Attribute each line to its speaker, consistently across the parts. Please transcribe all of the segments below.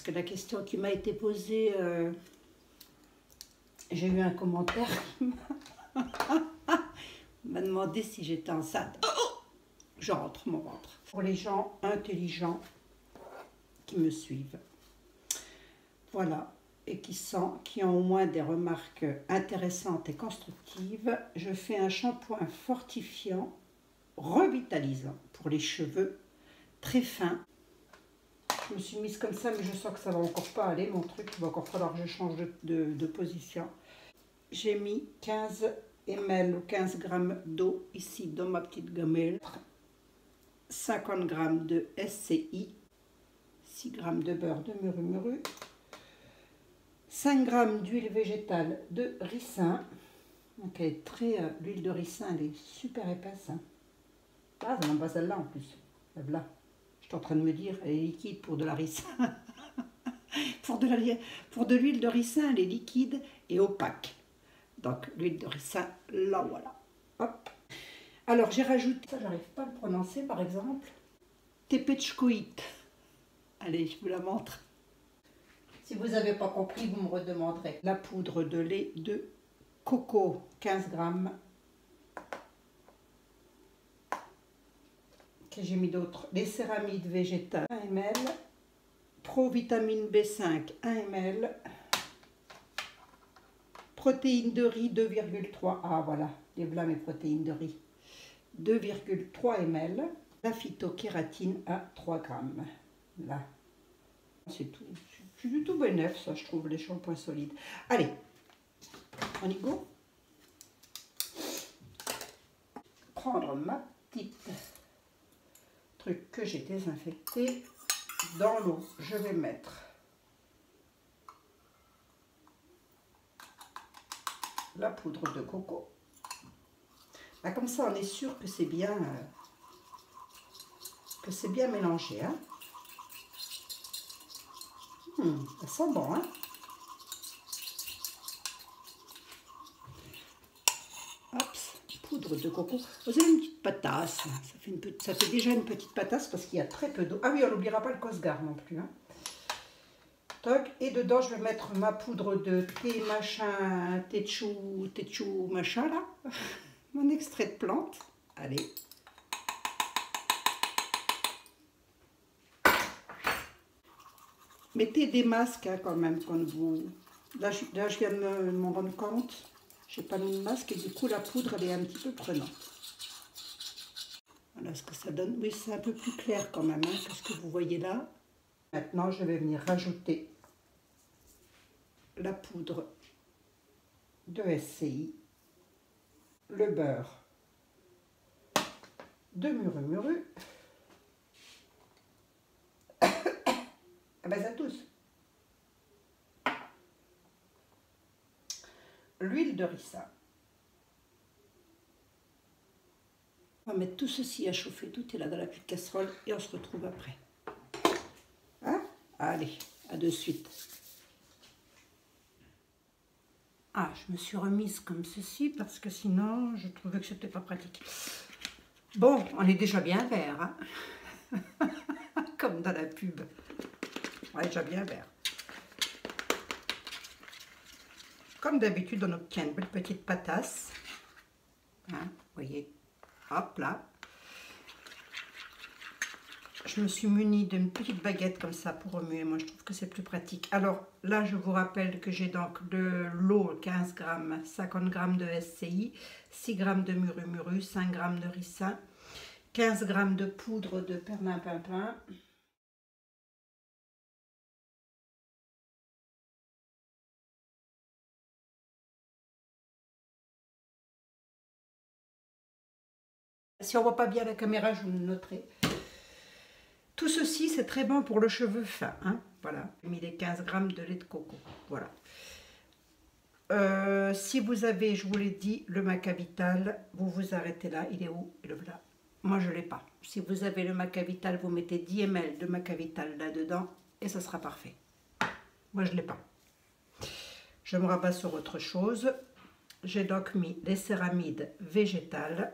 Speaker 1: parce que la question qui m'a été posée, j'ai eu un commentaire qui m'a demandé si j'étais enceinte. Je rentre mon ventre. Pour les gens intelligents qui me suivent, voilà, et qui ont au moins des remarques intéressantes et constructives, je fais un shampoing fortifiant, revitalisant pour les cheveux, très fin. Je me suis mise comme ça, mais je sens que ça va encore pas aller, mon truc. Il va encore falloir que je change de position. J'ai mis 15 ml ou 15 grammes d'eau ici dans ma petite gamelle. 50 grammes de SCI. 6 grammes de beurre de muru-muru. 5 grammes d'huile végétale de ricin. Donc elle est très... l'huile de ricin, elle est super épaisse. Hein. Ah, ça n'en pas celle-là en plus. Là. Je suis en train de me dire, elle est liquide pour de la ricin. pour de l'huile de ricin, elle est liquide et opaque. Donc l'huile de ricin, là voilà. Hop. Alors j'ai rajouté, ça j'arrive pas à le prononcer par exemple, tepechkoït. Allez, je vous la montre. Si vous n'avez pas compris, vous me redemanderez. La poudre de lait de coco, 15 grammes. Que j'ai mis d'autres. Les céramides végétales, 1 ml. Provitamine B5, 1 ml. Protéines de riz, 2,3. Ah voilà, les voilà mes protéines de riz. 2,3 ml. La phytokératine à 3 grammes. Là. C'est tout. C'est du tout bénef, ça, je trouve, les shampoings solides. Allez, on y go. Prendre ma petite truc que j'ai désinfecté. Dans l'eau, je vais mettre la poudre de coco. Là, comme ça, on est sûr que c'est bien mélangé. Hein. Ça sent bon, hein. Hop, poudre de coco. Vous avez une petite patasse. Ça fait déjà une petite patasse parce qu'il y a très peu d'eau. Ah oui, on n'oubliera pas le cosgar non plus. Hein. Toc, et dedans, je vais mettre ma poudre de thé machin, téchou machin là. Mon extrait de plante. Allez. Mettez des masques hein, quand même quand vous... Là, je viens de m'en rendre compte. J'ai pas mis de masque et du coup la poudre elle est un petit peu prenante. Voilà ce que ça donne. Oui, c'est un peu plus clair quand même hein, que ce que vous voyez là. Maintenant, je vais venir rajouter la poudre de SCI, le beurre de muru-muru. Ah ben ça tousse. L'huile de ricin. On va mettre tout ceci à chauffer. Tout est là dans la petite casserole et on se retrouve après. Hein? Allez, à de suite. Ah, je me suis remise comme ceci parce que sinon je trouvais que c'était pas pratique. Bon, on est déjà bien vert, hein? Comme dans la pub. On est déjà bien vert. Comme d'habitude, on obtient une belle petite patasse. Hein, vous voyez, hop là. Je me suis munie d'une petite baguette comme ça pour remuer. Moi, je trouve que c'est plus pratique. Alors là, je vous rappelle que j'ai donc de l'eau, 15 grammes, 50 grammes de SCI, 6 grammes de muru-muru, 5 grammes de ricin, 15 grammes de poudre de perlimpinpin. Si on ne voit pas bien la caméra, je vous le noterai. Tout ceci, c'est très bon pour le cheveu fin. Hein, voilà, j'ai mis les 15 grammes de lait de coco. Voilà. Si vous avez, je vous l'ai dit, le Macavital, vous vous arrêtez là. Il est où? Le voilà. Moi, je ne l'ai pas. Si vous avez le Macavital, vous mettez 10 ml de Macavital là-dedans et ça sera parfait. Moi, je ne l'ai pas. Je me rabats sur autre chose. J'ai donc mis les céramides végétales,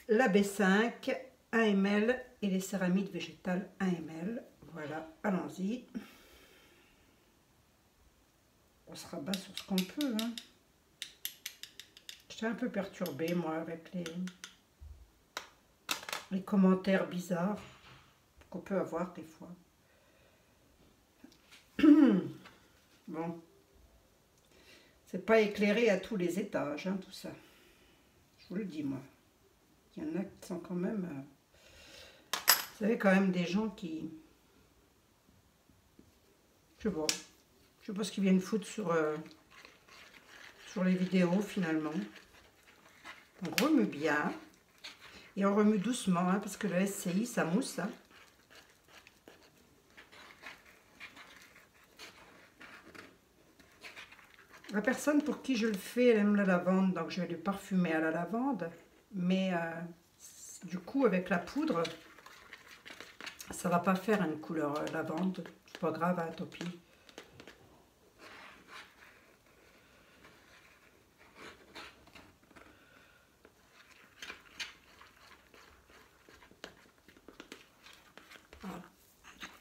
Speaker 1: la B5, 1 ml et les céramides végétales 1 ml. Voilà, allons-y. On se rabat sur ce qu'on peut. Hein. J'étais un peu perturbée, moi, avec les commentaires bizarres qu'on peut avoir des fois. Bon. C'est pas éclairé à tous les étages, hein, tout ça. Je vous le dis, moi. Il y en a qui sont quand même... vous savez, quand même des gens qui... Je sais pas ce qu'ils viennent foutre sur les vidéos, finalement. On remue bien. Et on remue doucement, hein, parce que le SCI, ça mousse. Hein. La personne pour qui je le fais, elle aime la lavande, donc je vais le parfumer à la lavande. Mais du coup, avec la poudre, ça va pas faire une couleur lavande. C'est pas grave, hein, tant pis. Voilà.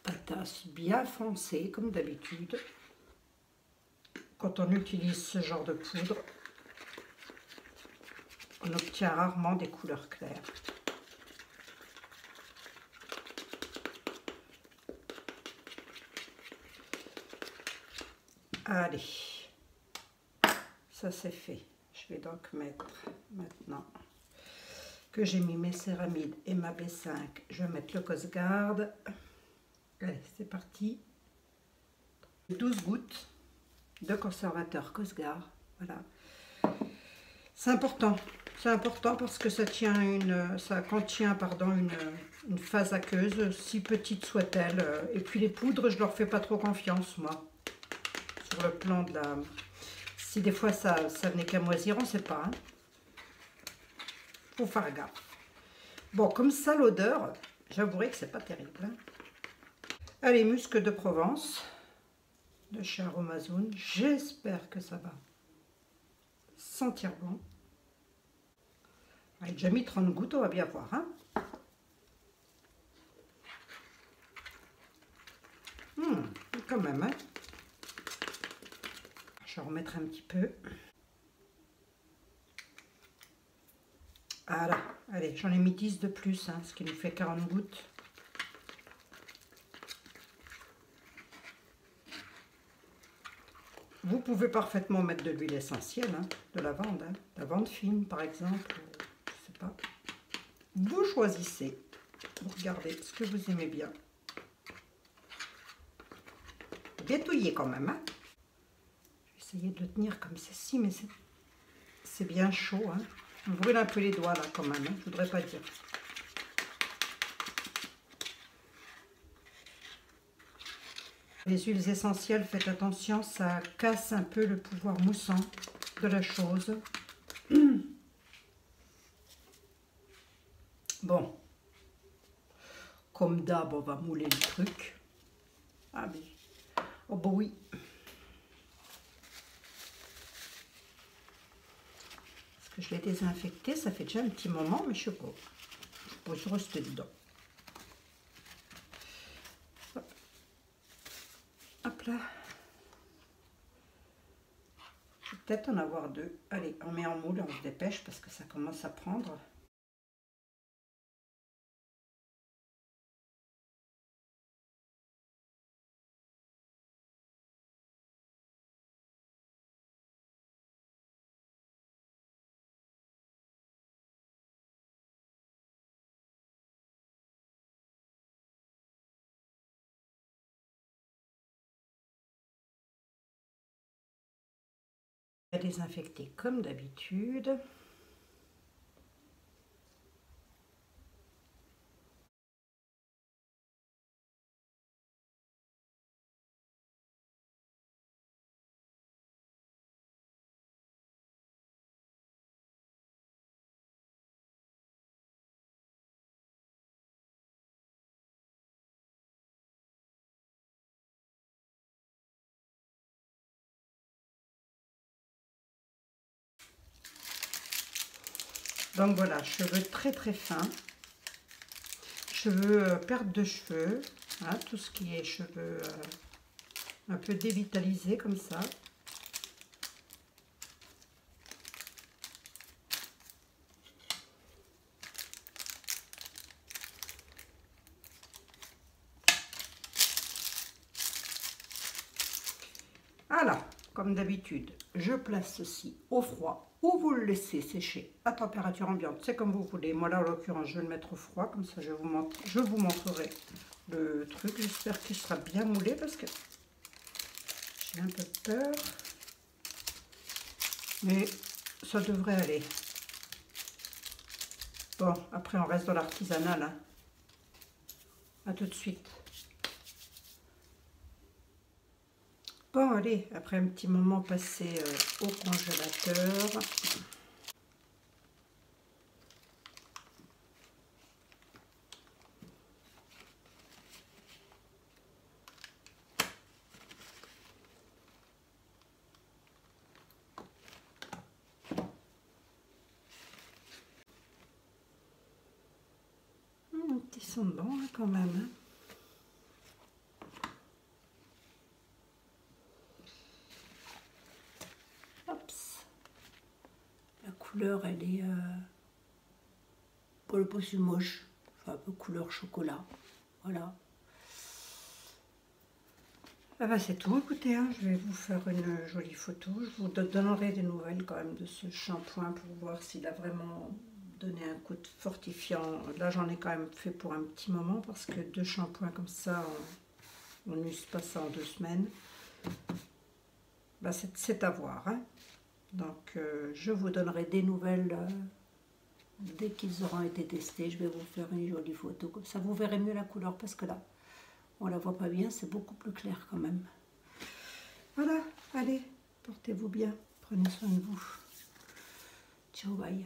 Speaker 1: Patasse bien foncée, comme d'habitude. Quand on utilise ce genre de poudre, on obtient rarement des couleurs claires. Allez, ça c'est fait. Je vais donc mettre maintenant que j'ai mis mes céramides et ma B5, je vais mettre le Cosgard. Allez, c'est parti. 12 gouttes de conservateur Cosgard. Voilà. C'est important parce que ça contient une phase aqueuse, si petite soit-elle. Et puis les poudres, je leur fais pas trop confiance, moi. Sur le plan de la... Si des fois ça venait qu'à moisir, on ne sait pas. Hein. Faut faire gaffe. Bon, comme ça, l'odeur, j'avouerai que c'est pas terrible. Hein. Allez, musc de Provence, de chez Aromazone. J'espère que ça va sentir bon. J'ai déjà mis 30 gouttes, on va bien voir. Hein. Quand même. Hein. Je vais remettre un petit peu. Voilà. Allez, j'en ai mis 10 de plus, hein, ce qui nous fait 40 gouttes. Vous pouvez parfaitement mettre de l'huile essentielle, hein, de lavande, hein, lavande fine par exemple, je sais pas. Vous choisissez, vous regardez ce que vous aimez bien. Bien touillé quand même. Hein. Je vais essayer de le tenir comme ceci, mais c'est bien chaud. Hein. On brûle un peu les doigts là quand même, hein, je voudrais pas dire. Les huiles essentielles, faites attention, ça casse un peu le pouvoir moussant de la chose. Bon, comme d'hab, on va mouler le truc. Ah oui, oh bah oui. Parce que je l'ai désinfecté, ça fait déjà un petit moment, mais je sais pas. Je reste dedans. Hop là. Je vais peut-être en avoir deux. Allez, on met en moule, on se dépêche parce que ça commence à prendre. Je vais désinfecter comme d'habitude. Donc voilà, cheveux très très fins, cheveux perte de cheveux, Hein, tout ce qui est cheveux un peu dévitalisés comme ça. Alors, comme d'habitude, je place ceci au froid ou vous le laissez sécher à température ambiante. C'est comme vous voulez. Moi, là, en l'occurrence, je vais le mettre au froid. Comme ça, je vous montrerai le truc. J'espère qu'il sera bien moulé parce que j'ai un peu peur. Mais ça devrait aller. Bon, après, on reste dans l'artisanal. Hein. À tout de suite. Bon, allez, après un petit moment passé au congélateur. Un petit son bon hein, quand même. Hein. La couleur, elle est pas si moche, enfin un peu couleur chocolat, voilà. Ah bah c'est tout, écoutez, hein, je vais vous faire une jolie photo, je vous donnerai des nouvelles quand même de ce shampoing pour voir s'il a vraiment donné un coup de fortifiant. Là j'en ai quand même fait pour un petit moment parce que 2 shampoings comme ça, on n'use pas ça en 2 semaines. Bah c'est à voir, hein. Donc je vous donnerai des nouvelles dès qu'ils auront été testés. Je vais vous faire une jolie photo, comme ça vous verrez mieux la couleur parce que là, on la voit pas bien, c'est beaucoup plus clair quand même. Voilà, allez, portez-vous bien, prenez soin de vous. Ciao, bye.